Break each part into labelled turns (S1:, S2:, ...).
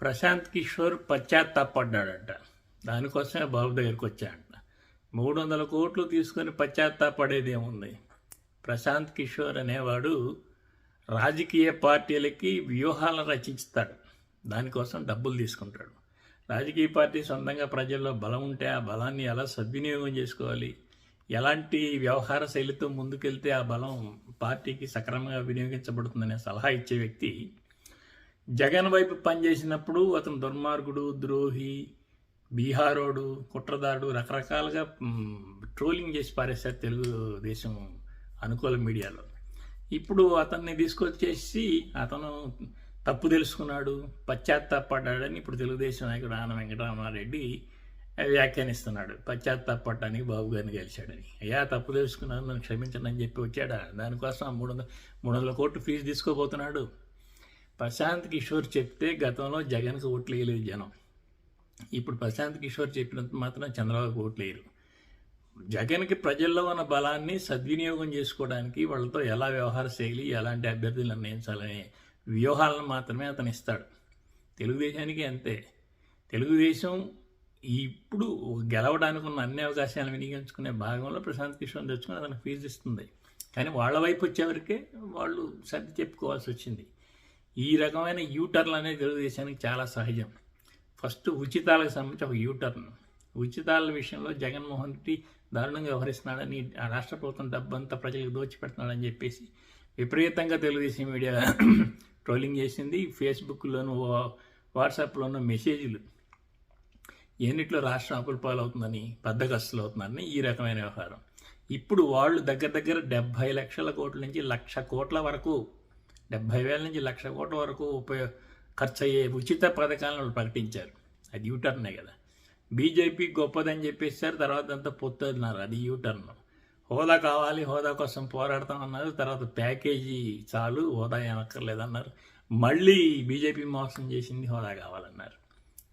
S1: ప్రశాంత్ కిషోర్ పశ్చాత్తాపడ్డాడంట. దానికోసమే బాబు దగ్గరికి వచ్చాడంట. 300 కోట్లు తీసుకొని పశ్చాత్తాపడేదేముంది? ప్రశాంత్ కిషోర్ అనేవాడు రాజకీయ పార్టీలకి వ్యూహాలను రచిస్తాడు. దానికోసం డబ్బులు తీసుకుంటాడు. రాజకీయ పార్టీ సొంతంగా ప్రజల్లో బలం ఉంటే ఆ బలాన్ని ఎలా సద్వినియోగం చేసుకోవాలి, ఎలాంటి వ్యవహార శైలితో ముందుకెళ్తే ఆ బలం పార్టీకి సక్రమంగా వినియోగించబడుతుందనే సలహా ఇచ్చే వ్యక్తి జగన్ వైపు పనిచేసినప్పుడు అతను దుర్మార్గుడు, ద్రోహి, బీహారోడు, కుట్రదారుడు రకరకాలుగా ట్రోలింగ్ చేసి పారేశారు తెలుగుదేశం అనుకూల మీడియాలో. ఇప్పుడు అతన్ని తీసుకొచ్చేసి అతను తప్పు తెలుసుకున్నాడు, పశ్చాత్తాపడ్డాడని ఇప్పుడు తెలుగుదేశం నాయకుడు ఆన వెంకటరామారెడ్డి వ్యాఖ్యానిస్తున్నాడు. పశ్చాత్తాపడటానికి బాబు గారిని గెలిచాడని. అయ్యా తప్పు తెలుసుకున్నాను, నన్ను క్షమించండి అని చెప్పి వచ్చాడా? దానికోసం 300 కోట్లు ఫీజు తీసుకోబోతున్నాడు. ప్రశాంత్ కిషోర్ చెప్తే గతంలో జగన్కి ఓట్లు వేయలేదు జనం. ఇప్పుడు ప్రశాంత్ కిషోర్ చెప్పినంత మాత్రం చంద్రబాబు ఓట్లు వేయరు. జగన్కి ప్రజల్లో ఉన్న బలాన్ని సద్వినియోగం చేసుకోవడానికి వాళ్ళతో ఎలా వ్యవహార శైలి, ఎలాంటి అభ్యర్థులు నిర్ణయించాలనే వ్యూహాలను మాత్రమే అతను ఇస్తాడు. తెలుగుదేశానికి అంతే. తెలుగుదేశం ఇప్పుడు గెలవడానికి ఉన్న అన్ని అవకాశాలను వినియోగించుకునే భాగంలో ప్రశాంత్ కిషోర్ తెచ్చుకుని అతనికి ఫీజు ఇస్తుంది. కానీ వాళ్ళ వైపు వచ్చేవరకే వాళ్ళు సర్ది చెప్పుకోవాల్సి వచ్చింది. ఈ రకమైన యూటర్న్ అనేది తెలుగుదేశానికి చాలా సహజం. ఫస్ట్ ఉచితాలకు సంబంధించి ఒక యూటర్న్. ఉచితాల విషయంలో జగన్మోహన్ రెడ్డి దారుణంగా వ్యవహరిస్తున్నాడని, ఆ రాష్ట్ర ప్రభుత్వం డబ్బంతా ప్రజలకు దోచిపెడుతున్నాడని చెప్పేసి విపరీతంగా తెలుగుదేశం మీడియా ట్రోలింగ్ చేసింది. ఫేస్బుక్లోను, వాట్సాప్లోనూ మెసేజ్లు ఎన్నిట్లో రాష్ట్రం అప్పుల పాలవుతుందని, బద్దగస్తులు అవుతున్నారని ఈ రకమైన వ్యవహారం. ఇప్పుడు వాళ్ళు దగ్గర 70 లక్షల కోట్ల నుంచి 1,00,000 కోట్ల వరకు, 70,000 నుంచి 1,00,000 కోట్ల వరకు ఖర్చు అయ్యే ఉచిత పథకాలను వాళ్ళు ప్రకటించారు. అది యూటర్నే కదా. బీజేపీ గొప్పదని చెప్పేసారు, తర్వాత అంతా పొత్తున్నారు. అది యూటర్న్. హోదా కావాలి, హోదా కోసం పోరాడతామన్నారు. తర్వాత ప్యాకేజీ చాలు, హోదా ఏమక్కర్లేదన్నారు. మళ్ళీ బీజేపీ మోసం చేసింది, హోదా కావాలన్నారు.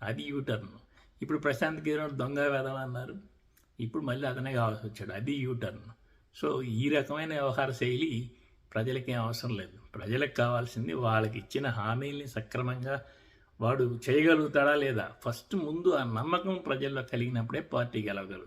S1: అది యూటర్న్. ఇప్పుడు ప్రశాంత్ కిషోర్ దొంగ వేదం అన్నారు. ఇప్పుడు మళ్ళీ అతనే కావాల్సి వచ్చాడు. అది యూటర్న్. సో ఈ రకమైన వ్యవహార శైలి ప్రజలకి ఏం అవసరం లేదు. ప్రజలకు కావాల్సింది వాళ్ళకి ఇచ్చిన హామీల్ని సక్రమంగా వాడు చేయగలుగుతాడా లేదా. ఫస్ట్ ముందు ఆ నమ్మకం ప్రజల్లో కలిగినప్పుడే పార్టీ గెలవగలుగుతాడు.